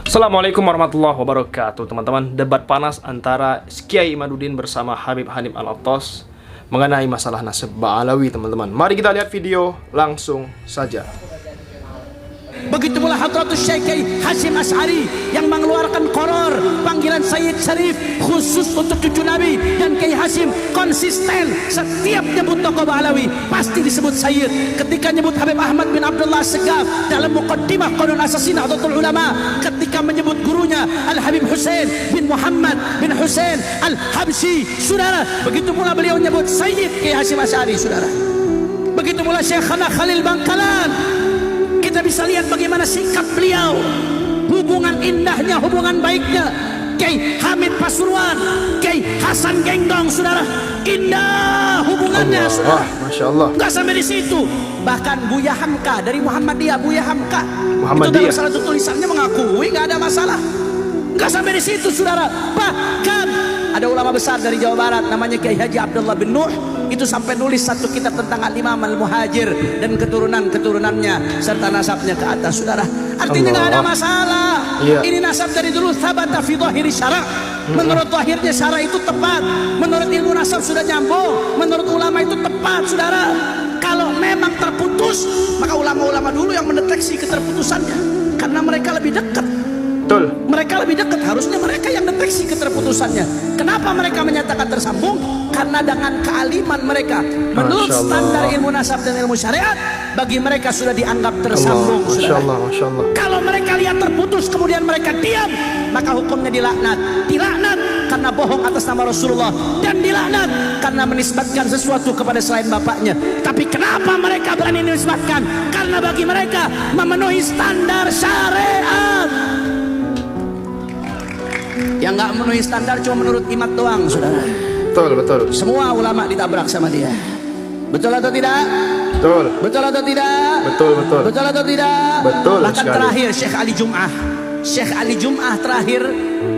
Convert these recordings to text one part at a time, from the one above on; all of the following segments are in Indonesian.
Assalamualaikum warahmatullahi wabarakatuh. Teman-teman, debat panas antara Kiai Imaduddin bersama Habib Hanif Al-Attas mengenai masalah nasab Ba'alawi, teman-teman. Mari kita lihat video langsung saja. Begitu pula Hadratus Syekh Hasyim Asy'ari yang mengeluarkan koror panggilan Sayyid Syarif khusus untuk cucu Nabi, dan Kiai Hasyim konsisten setiap nyebut tokoh Ba'alawi pasti disebut Sayyid. Ketika nyebut Habib Ahmad bin Abdullah Segaf dalam muqaddimah Qanun Asasina Nahdlatul Ulama, ketika menyebut gurunya Al-Habib Husain bin Muhammad bin Husain Al-Habsyi, saudara, begitu pula beliau menyebut Sayyid Kiai Hasyim Asy'ari, saudara. Begitu pula Syekhana Khalil Bangkalan, kita bisa lihat bagaimana sikap beliau, hubungan indahnya, hubungan baiknya. Kiai Hamid Pasuruan, Kiai Hasan Genggong, saudara, indah hubungannya, saudara. Masya Allah. Nggak sampai di situ, bahkan Buya Hamka dari Muhammadiyah, Buya Hamka itu dalam salah satu tulisannya mengakui nggak ada masalah. Nggak sampai di situ, saudara. Bahkan ada ulama besar dari Jawa Barat namanya Kiai Haji Abdullah bin Nuh, itu sampai nulis satu kitab tentang Al-Imam Al-Muhajir dan keturunan-keturunannya serta nasabnya ke atas, saudara. Artinya nggak ada masalah. Ini nasab dari dulu thabata fi dhahiri syara'. Menurut zahirnya syara' itu tepat, menurut ilmu nasab sudah nyambung, menurut ulama itu tepat, saudara. Kalau memang terputus, maka ulama-ulama dulu yang mendeteksi keterputusannya, karena mereka lebih dekat. Betul. Mereka lebih dekat, harusnya mereka yang deteksi keterputusannya. Kenapa mereka menyatakan tersambung? Karena dengan kealiman mereka menurut standar ilmu nasab dan ilmu syariat, bagi mereka sudah dianggap tersambung. Masya Allah, Masya Allah. Kalau mereka lihat terputus kemudian mereka diam, maka hukumnya dilaknat. Dilaknat karena bohong atas nama Rasulullah, dan dilaknat karena menisbatkan sesuatu kepada selain bapaknya. Tapi kenapa mereka berani menisbatkan? Karena bagi mereka memenuhi standar syariat. Yang nggak memenuhi standar cuma menurut imat doang, saudara. Betul, betul. Semua ulama ditabrak sama dia. Betul atau tidak? Betul. Betul atau tidak? Betul, betul. Betul atau tidak? Betul. Bahkan sekali. terakhir Syekh Ali Jum'ah, Syekh Ali Jum'ah terakhir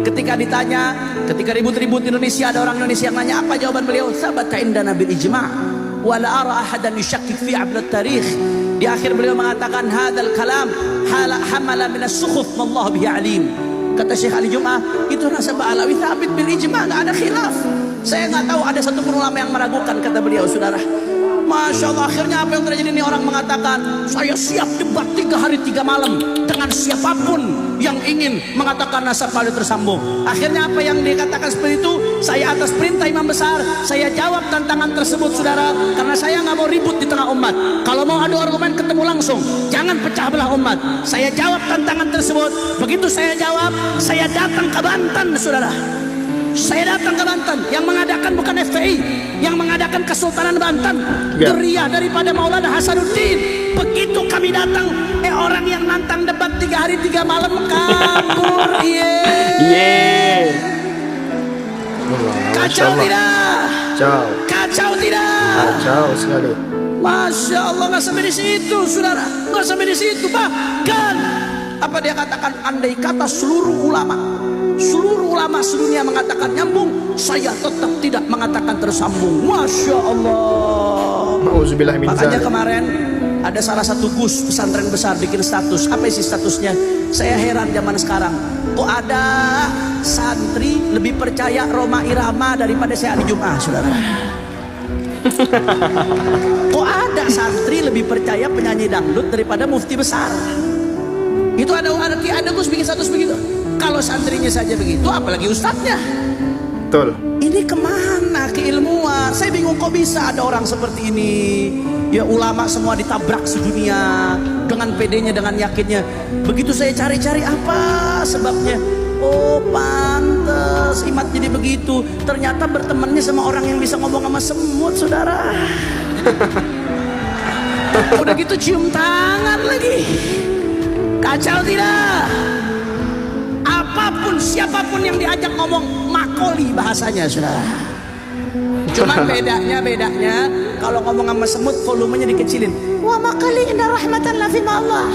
ketika ditanya, ketika ribut-ribut Indonesia, ada orang Indonesia yang nanya, apa jawaban beliau? Sabata indana bil ijma' wa la ara ahadan yushakkik fi ablat tarikh. Di akhir beliau mengatakan hadzal kalam hamala min as-sukhuf wallahu bihi alim. Kata Syekh Ali Jum'ah, itu nasab Ba'alawi thabit bil ijma', nggak ada khilaf. Saya nggak tahu ada satu pun ulama yang meragukan, kata beliau, saudara. Masya Allah, akhirnya apa yang terjadi ini? Orang mengatakan, saya siap debat 3 hari 3 malam dengan siapapun yang ingin mengatakan nasab Ba'alawi tersambung. Akhirnya apa yang dikatakan seperti itu? Saya atas perintah imam besar, saya jawab tantangan tersebut, saudara, karena saya nggak mau ribut di tengah umat. Kalau mau adu argumen, ketemu langsung, jangan pecah belah umat. Saya jawab tantangan tersebut. Begitu saya jawab, saya datang ke Banten, saudara. Saya datang ke Banten, yang mengadakan bukan FPI, yang mengadakan Kesultanan Banten, geria daripada Maulana Hasanuddin. Begitu kami datang, orang yang nantang debat 3 hari 3 malam kabur. Kacau tidak? Kacau. Kacau tidak? Kacau sekali. Masya Allah, nggak sampai di situ, saudara, nggak sampai di situ. Bahkan apa dia katakan, andai kata seluruh ulama sedunia mengatakan nyambung, saya tetap tidak mengatakan tersambung. Masya Allah. Makanya kemarin ada salah satu gus pesantren besar bikin status. Apa isi statusnya? Saya heran zaman sekarang, kok ada santri lebih percaya Roma Irama daripada saya Ali Jum'ah, saudara. Kok ada santri lebih percaya penyanyi dangdut daripada mufti besar? Itu ada gus bikin status begitu. Kalau santrinya saja begitu, apalagi ustadznya. Betul. Ini kemana keilmuan? Saya bingung, kok bisa ada orang seperti ini? Ya, ulama semua ditabrak sedunia dengan pedenya, dengan yakinnya. Begitu saya cari-cari apa sebabnya, oh pantes imat jadi begitu. Ternyata bertemannya sama orang yang bisa ngomong sama semut, saudara. Udah gitu cium tangan lagi. Kacau tidak? Apapun, siapapun yang diajak ngomong makoli bahasanya, saudara. Cuman bedanya kalau ngomong sama semut volumenya dikecilin. Wa makali inna rahmatan la fi Allah.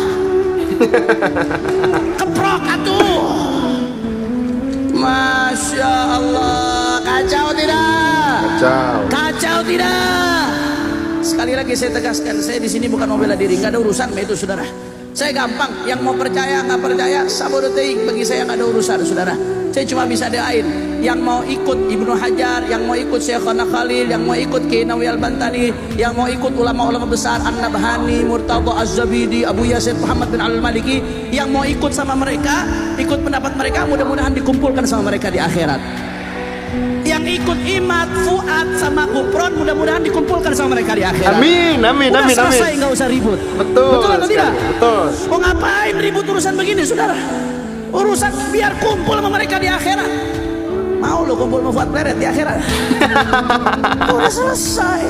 Keprok atuh. Masya Allah, kacau tidak? Kacau. Kacau tidak? Sekali lagi saya tegaskan, saya di sini bukan mau bela diri, nggak ada urusan sama itu, saudara. Saya gampang, yang mau percaya nggak percaya sabodoteik, bagi saya nggak ada urusan, saudara. Saya cuma bisa doain yang mau ikut Ibnu Hajar, yang mau ikut Syekhana Khalil, yang mau ikut Kiai Nawawi Al-Bantani, yang mau ikut ulama-ulama besar An-Nabhani, Murtadha Az-Zabidi, Abu Yazid Muhammad bin Al-Maliki, yang mau ikut sama mereka, ikut pendapat mereka, mudah-mudahan dikumpulkan sama mereka di akhirat. Yang ikut Imad, Fuad sama Kupron, mudah-mudahan dikumpulkan sama mereka di akhirat. Amin, amin, Udah amin, selesai, amin. nggak usah ribut. Betul atau tidak? Betul. Mau ngapain ribut urusan begini, saudara? Urusan biar kumpul sama mereka di akhirat. Mau lo kumpul sama Fuad Pleret di akhirat? Udah selesai.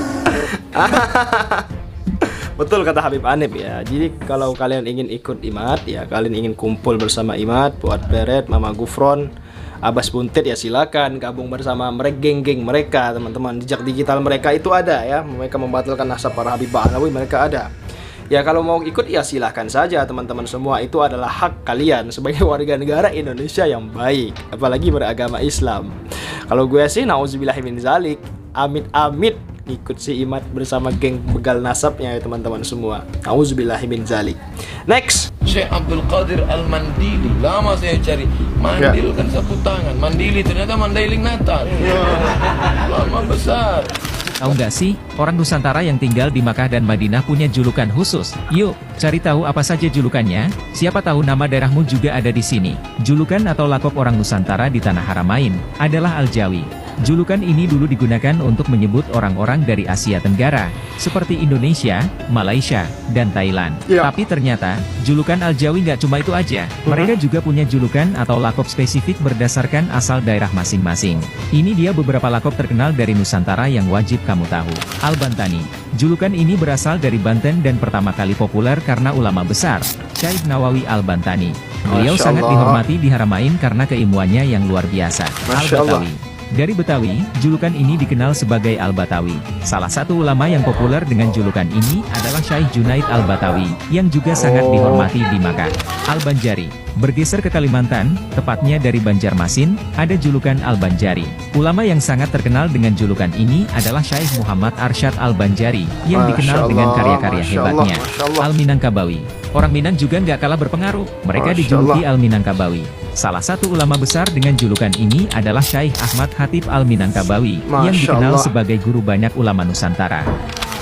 Betul kata Habib Hanif ya. Jadi kalau kalian ingin ikut Imad ya, kalian ingin kumpul bersama Imad, Fuad Pleret, Mama Gufron, Abbas Buntet, ya silakan gabung bersama mereka, geng-geng mereka, teman-teman. Jejak digital mereka itu ada ya. Mereka membatalkan nasab para Habib Ba'alawi, mereka ada. Ya kalau mau ikut ya silahkan saja teman-teman semua. Itu adalah hak kalian sebagai warga negara Indonesia yang baik, apalagi beragama Islam. Kalau gue sih nauzubillahi min zalik, amit-amit ikut si Imad bersama geng begal nasabnya ya teman-teman semua. Nauzubillahi min zalik. Next, Syekh Abdul Qadir Al-Mandili. Lama saya cari. Mandil kan sapu tangan. Mandili ternyata mandailing Natal. Lama besar. Tahu nggak sih, orang Nusantara yang tinggal di Makkah dan Madinah punya julukan khusus? Yuk, cari tahu apa saja julukannya. Siapa tahu nama daerahmu juga ada di sini. Julukan atau lakop orang Nusantara di Tanah Haramain adalah Al-Jawi. Julukan ini dulu digunakan untuk menyebut orang-orang dari Asia Tenggara, seperti Indonesia, Malaysia, dan Thailand. Ya. Tapi ternyata, julukan Al-Jawi nggak cuma itu aja. Mereka juga punya julukan atau lakop spesifik berdasarkan asal daerah masing-masing. Ini dia beberapa lakop terkenal dari Nusantara yang wajib kamu tahu. Al-Bantani. Julukan ini berasal dari Banten dan pertama kali populer karena ulama besar, Syekh Nawawi Al-Bantani. Beliau Masya sangat Allah. dihormati di Haramain karena keilmuannya yang luar biasa. Masya Allah. Al-Batawi. Dari Betawi, julukan ini dikenal sebagai Al-Batawi. Salah satu ulama yang populer dengan julukan ini adalah Syekh Junaid Al-Batawi, yang juga sangat dihormati di Makkah. Al-Banjari. Bergeser ke Kalimantan, tepatnya dari Banjarmasin, ada julukan Al-Banjari. Ulama yang sangat terkenal dengan julukan ini adalah Syekh Muhammad Arsyad Al-Banjari, yang Masya dikenal Allah, dengan karya-karya Masya Allah, hebatnya. Masya Allah. Al-Minangkabawi. Orang Minang juga nggak kalah berpengaruh. Mereka Masya dijuluki Allah. Al-Minangkabawi. Salah satu ulama besar dengan julukan ini adalah Syekh Ahmad Hatib Al-Minangkabawi, yang Masya dikenal Allah. sebagai guru banyak ulama Nusantara.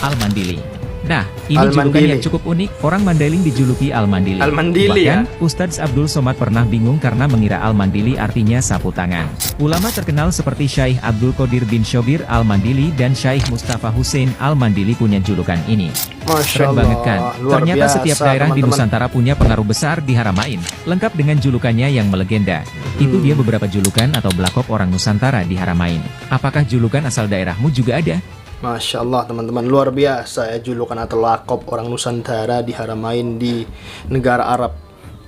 Al-Mandili. Nah, ini julukan Al-Mandili. yang cukup unik. Orang Mandailing dijuluki Al-Mandili. Al-Mandili, Bahkan, ya? Ustadz Abdul Somad pernah bingung karena mengira Al-Mandili artinya sapu tangan. Ulama terkenal seperti Syekh Abdul Qadir bin Shobir Al-Mandili dan Syekh Mustafa Hussein Al-Mandili punya julukan ini. Masya Keren Allah. banget kan? Luar Ternyata biasa, setiap daerah di teman-teman. Nusantara punya pengaruh besar di Haramain, lengkap dengan julukannya yang melegenda. Itu dia beberapa julukan atau belakop orang Nusantara di Haramain. Apakah julukan asal daerahmu juga ada? Masya Allah teman-teman, luar biasa ya julukan atau lakop orang Nusantara di Haramain di negara Arab,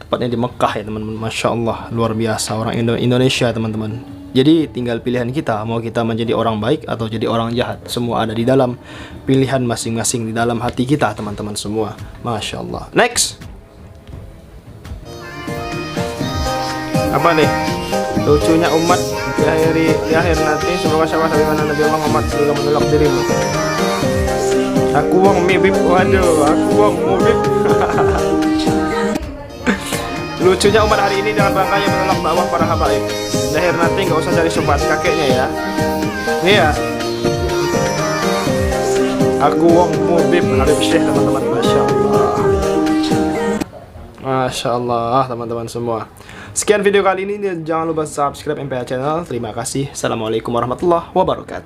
tepatnya di Mekah ya teman-teman. Masya Allah, luar biasa orang Indonesia teman-teman. Jadi tinggal pilihan kita, mau kita menjadi orang baik atau jadi orang jahat. Semua ada di dalam pilihan masing-masing, di dalam hati kita teman-teman semua. Masya Allah. Next, apa nih? Lucunya umat di akhir nanti, semoga syafaat habibana Nabi Allah Muhammad juga menolak dirimu. Aku wong mibib, waduh, aku wong mibib. Lucunya umat hari ini dengan bangkanya menolak dakwah para habaib. Di akhir nanti nggak usah cari sobat kakeknya ya. Iya. Aku wong mibib Habib Syekh teman-teman. Masya Allah. Masya Allah teman-teman semua. Sekian video kali ini, jangan lupa subscribe MPH channel. Terima kasih. Assalamualaikum warahmatullahi wabarakatuh.